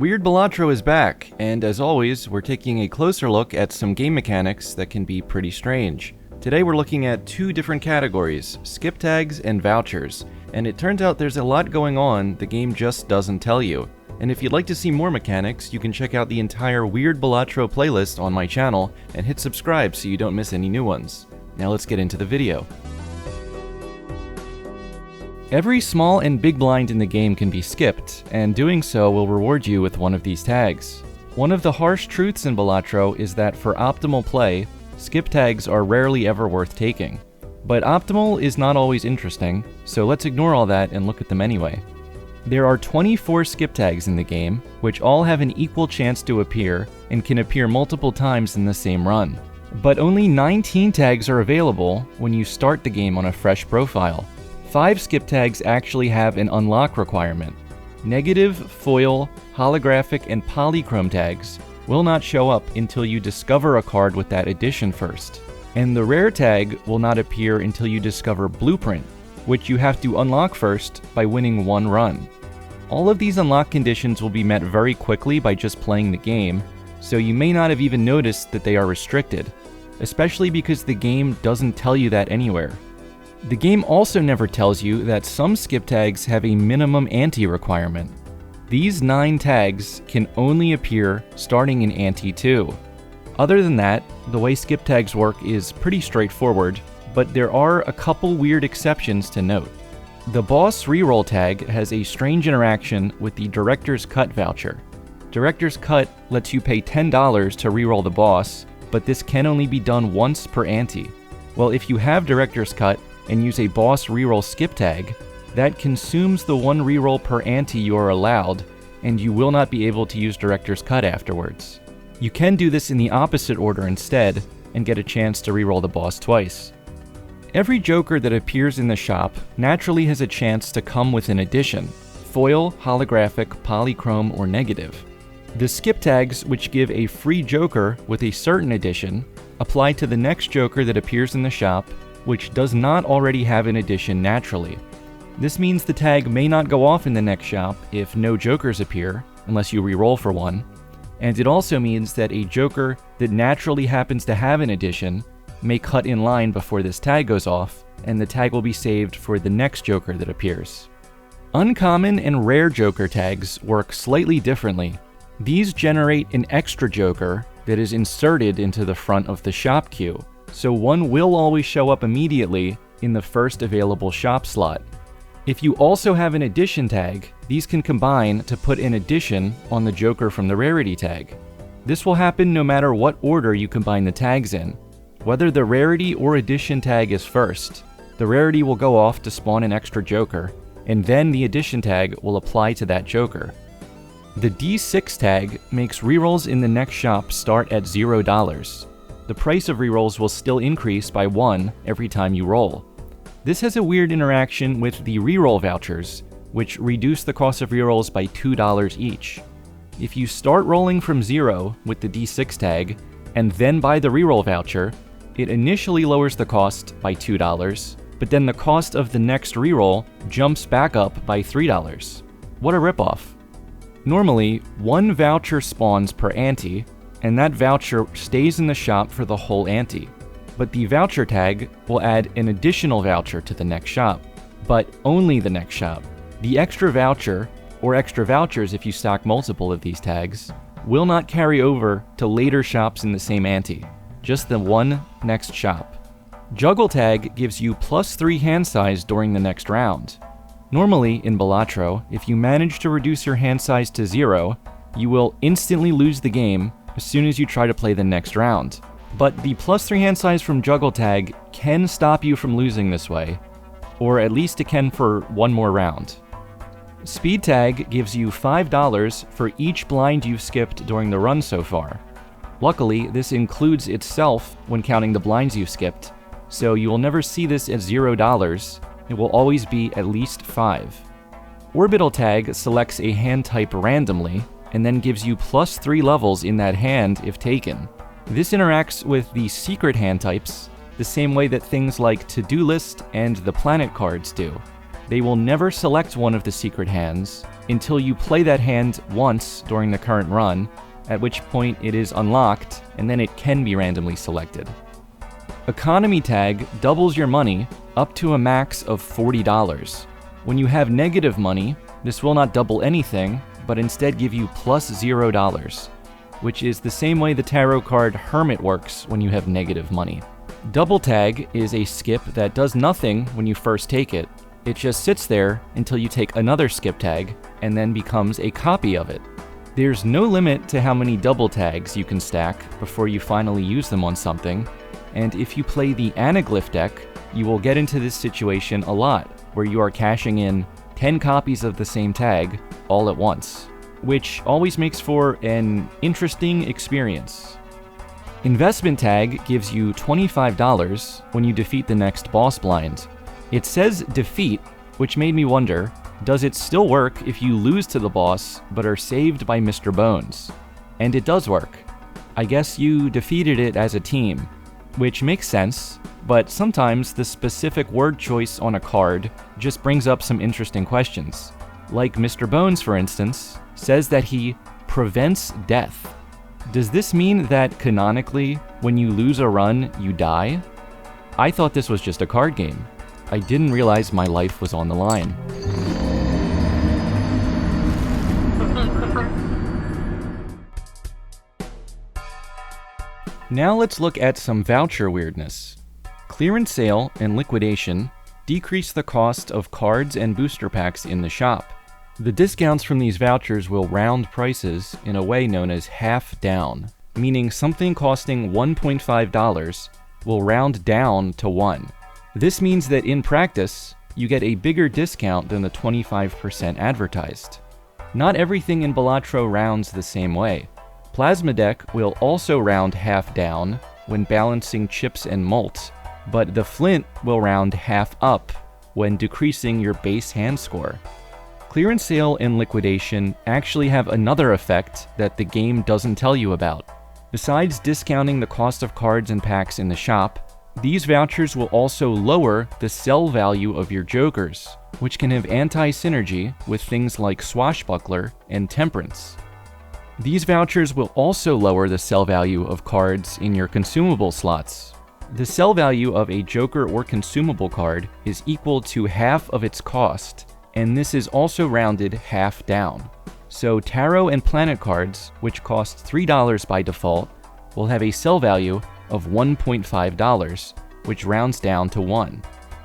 Weird Balatro is back, and as always, we're taking a closer look at some game mechanics that can be pretty strange. Today we're looking at two different categories, skip tags and vouchers, and it turns out there's a lot going on the game just doesn't tell you. And if you'd like to see more mechanics, you can check out the entire Weird Balatro playlist on my channel and hit subscribe so you don't miss any new ones. Now let's get into the video. Every small and big blind in the game can be skipped, and doing so will reward you with one of these tags. One of the harsh truths in Balatro is that for optimal play, skip tags are rarely ever worth taking. But optimal is not always interesting, so let's ignore all that and look at them anyway. There are 24 skip tags in the game, which all have an equal chance to appear and can appear multiple times in the same run. But only 19 tags are available when you start the game on a fresh profile. 5 skip tags actually have an unlock requirement. Negative, foil, holographic, and polychrome tags will not show up until you discover a card with that addition first. And the rare tag will not appear until you discover Blueprint, which you have to unlock first by winning one run. All of these unlock conditions will be met very quickly by just playing the game, so you may not have even noticed that they are restricted, especially because the game doesn't tell you that anywhere. The game also never tells you that some skip tags have a minimum ante requirement. These 9 tags can only appear starting in ante 2. Other than that, the way skip tags work is pretty straightforward, but there are a couple weird exceptions to note. The boss reroll tag has a strange interaction with the Director's Cut voucher. Director's Cut lets you pay $10 to reroll the boss, but this can only be done once per ante. Well, if you have Director's Cut and use a boss reroll skip tag, that consumes the one reroll per ante you are allowed, and you will not be able to use Director's Cut afterwards. You can do this in the opposite order instead, and get a chance to reroll the boss twice. Every Joker that appears in the shop naturally has a chance to come with an addition: foil, holographic, polychrome, or negative. The skip tags, which give a free Joker with a certain addition, apply to the next Joker that appears in the shop, which does not already have an addition naturally. This means the tag may not go off in the next shop if no Jokers appear, unless you reroll for one, and it also means that a Joker that naturally happens to have an addition may cut in line before this tag goes off, and the tag will be saved for the next Joker that appears. Uncommon and rare Joker tags work slightly differently. These generate an extra Joker that is inserted into the front of the shop queue, so one will always show up immediately in the first available shop slot. If you also have an addition tag, these can combine to put an addition on the Joker from the rarity tag. This will happen no matter what order you combine the tags in. Whether the rarity or addition tag is first, the rarity will go off to spawn an extra Joker, and then the addition tag will apply to that Joker. The D6 tag makes rerolls in the next shop start at $0. The price of rerolls will still increase by 1 every time you roll. This has a weird interaction with the reroll vouchers, which reduce the cost of rerolls by $2 each. If you start rolling from 0 with the D6 tag, and then buy the reroll voucher, it initially lowers the cost by $2, but then the cost of the next reroll jumps back up by $3. What a ripoff. Normally, 1 voucher spawns per ante, and that voucher stays in the shop for the whole ante. But the voucher tag will add an additional voucher to the next shop, but only the next shop. The extra voucher, or extra vouchers if you stock multiple of these tags, will not carry over to later shops in the same ante, just the one next shop. Juggle tag gives you +3 hand size during the next round. Normally, in Balatro, if you manage to reduce your hand size to 0, you will instantly lose the game as soon as you try to play the next round. But the +3 hand size from Juggle tag can stop you from losing this way, or at least it can for one more round. Speed tag gives you $5 for each blind you've skipped during the run so far. Luckily, this includes itself when counting the blinds you've skipped, so you will never see this at $0, it will always be at least 5. Orbital tag selects a hand type randomly, and then gives you +3 levels in that hand if taken. This interacts with the secret hand types the same way that things like To-Do List and the Planet cards do. They will never select one of the secret hands until you play that hand once during the current run, at which point it is unlocked, and then it can be randomly selected. Economy tag doubles your money up to a max of $40. When you have negative money, this will not double anything, but instead give you plus $0, which is the same way the tarot card Hermit works when you have negative money. Double tag is a skip that does nothing when you first take it. It just sits there until you take another skip tag, and then becomes a copy of it. There's no limit to how many double tags you can stack before you finally use them on something, and if you play the Anaglyph deck, you will get into this situation a lot, where you are cashing in 10 copies of the same tag all at once, which always makes for an interesting experience. Investment tag gives you $25 when you defeat the next boss blind. It says defeat, which made me wonder, does it still work if you lose to the boss but are saved by Mr. Bones? And it does work. I guess you defeated it as a team, which makes sense, but sometimes the specific word choice on a card just brings up some interesting questions. Like Mr. Bones, for instance, says that he prevents death. Does this mean that canonically, when you lose a run, you die? I thought this was just a card game. I didn't realize my life was on the line. Now let's look at some voucher weirdness. Clearance sale and liquidation decrease the cost of cards and booster packs in the shop. The discounts from these vouchers will round prices in a way known as half down, meaning something costing $1.5 will round down to 1. This means that in practice, you get a bigger discount than the 25% advertised. Not everything in Balatro rounds the same way. Plasma Deck will also round half down when balancing chips and mult, but the Flint will round half up when decreasing your base hand score. Clearance sale and liquidation actually have another effect that the game doesn't tell you about. Besides discounting the cost of cards and packs in the shop, these vouchers will also lower the sell value of your jokers, which can have anti-synergy with things like Swashbuckler and Temperance. These vouchers will also lower the sell value of cards in your consumable slots. The sell value of a joker or consumable card is equal to half of its cost, and this is also rounded half down. So Tarot and Planet cards, which cost $3 by default, will have a sell value of $1.5, which rounds down to 1.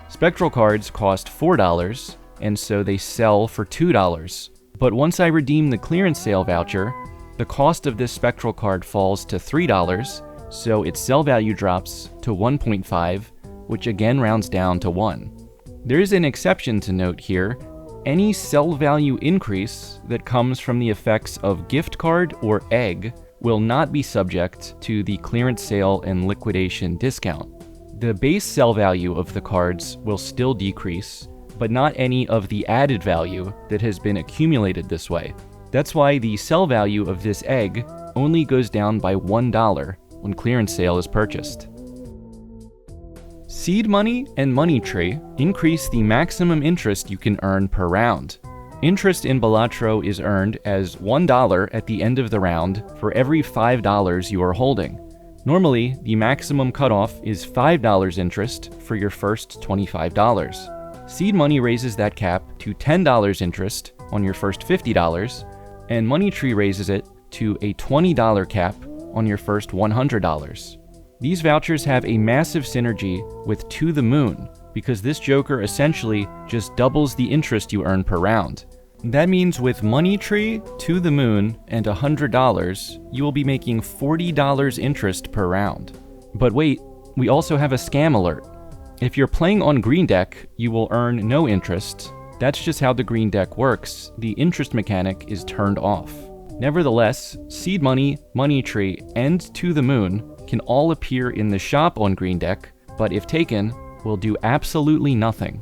Spectral cards cost $4, and so they sell for $2. But once I redeem the clearance sale voucher, the cost of this spectral card falls to $3, so its sell value drops to $1.5, which again rounds down to 1. There is an exception to note here. Any sell value increase that comes from the effects of gift card or egg will not be subject to the clearance sale and liquidation discount. The base sell value of the cards will still decrease, but not any of the added value that has been accumulated this way. That's why the sell value of this egg only goes down by $1 when clearance sale is purchased. Seed money and money tree increase the maximum interest you can earn per round. Interest in Balatro is earned as $1 at the end of the round for every $5 you are holding. Normally, the maximum cutoff is $5 interest for your first $25. Seed money raises that cap to $10 interest on your first $50, and Money Tree raises it to a $20 cap on your first $100. These vouchers have a massive synergy with To the Moon, because this joker essentially just doubles the interest you earn per round. That means with Money Tree, To the Moon, and $100, you will be making $40 interest per round. But wait, we also have a scam alert. If you're playing on green deck, you will earn no interest. That's just how the green deck works. The interest mechanic is turned off. Nevertheless, Seed Money, Money Tree, and To the Moon can all appear in the shop on green deck, but if taken, will do absolutely nothing.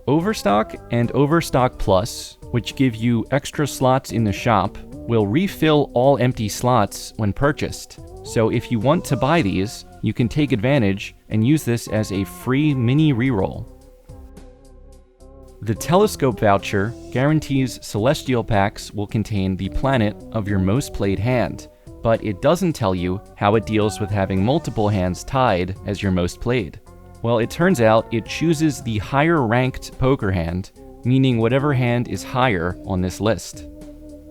Overstock and Overstock Plus, which give you extra slots in the shop, will refill all empty slots when purchased. So if you want to buy these, you can take advantage and use this as a free mini reroll. The telescope voucher guarantees celestial packs will contain the planet of your most played hand, but it doesn't tell you how it deals with having multiple hands tied as your most played. Well, it turns out it chooses the higher ranked poker hand, meaning whatever hand is higher on this list.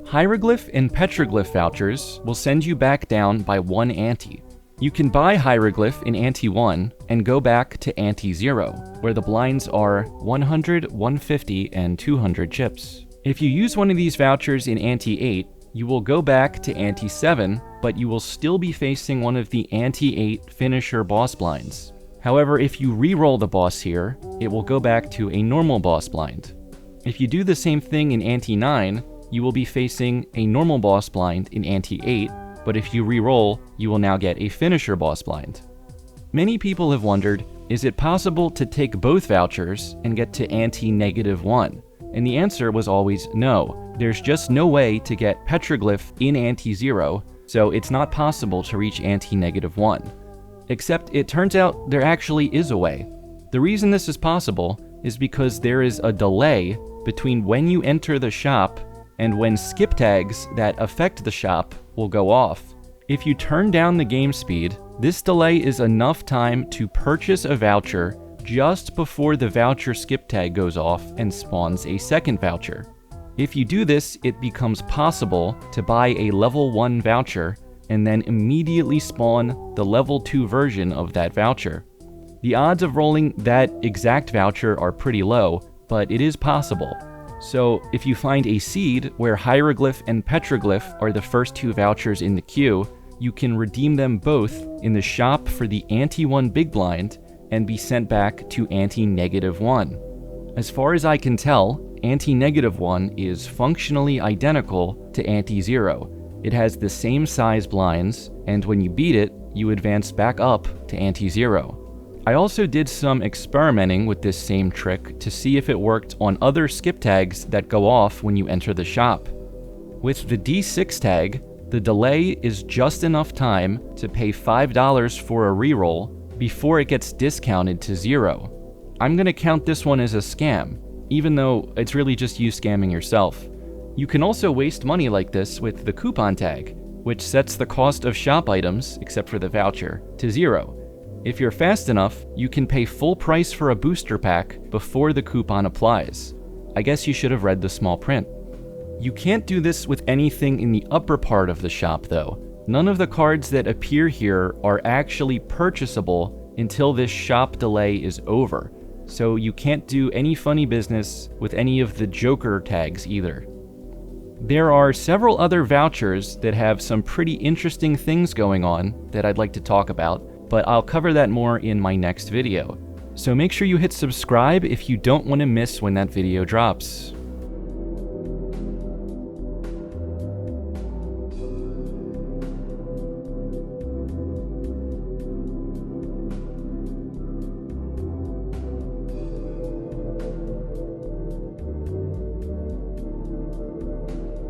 Hieroglyph and petroglyph vouchers will send you back down by 1 ante. You can buy hieroglyph in ante 1 and go back to ante 0, where the blinds are 100, 150, and 200 chips. If you use one of these vouchers in ante 8, you will go back to ante 7, but you will still be facing one of the ante 8 finisher boss blinds. However, if you re-roll the boss here, it will go back to a normal boss blind. If you do the same thing in ante 9, you will be facing a normal boss blind in ante 8, but if you re-roll, you will now get a finisher boss blind. Many people have wondered, is it possible to take both vouchers and get to ante -1? And the answer was always no. There's just no way to get petroglyph in ante 0, so it's not possible to reach ante -1. Except it turns out there actually is a way. The reason this is possible is because there is a delay between when you enter the shop and when skip tags that affect the shop will go off. If you turn down the game speed, this delay is enough time to purchase a voucher just before the voucher skip tag goes off and spawns a second voucher. If you do this, it becomes possible to buy a level 1 voucher and then immediately spawn the level 2 version of that voucher. The odds of rolling that exact voucher are pretty low, but it is possible. So if you find a seed where hieroglyph and petroglyph are the first 2 vouchers in the queue, you can redeem them both in the shop for the ante 1 big blind and be sent back to ante -1. As far as I can tell, ante -1 is functionally identical to ante 0. It has the same size blinds, and when you beat it, you advance back up to ante 0. I also did some experimenting with this same trick to see if it worked on other skip tags that go off when you enter the shop. With the D6 tag, the delay is just enough time to pay $5 for a reroll before it gets discounted to 0. I'm gonna count this one as a scam, even though it's really just you scamming yourself. You can also waste money like this with the coupon tag, which sets the cost of shop items, except for the voucher, to 0. If you're fast enough, you can pay full price for a booster pack before the coupon applies. I guess you should have read the small print. You can't do this with anything in the upper part of the shop though. None of the cards that appear here are actually purchasable until this shop delay is over, so you can't do any funny business with any of the Joker tags either. There are several other vouchers that have some pretty interesting things going on that I'd like to talk about, but I'll cover that more in my next video. So make sure you hit subscribe if you don't want to miss when that video drops.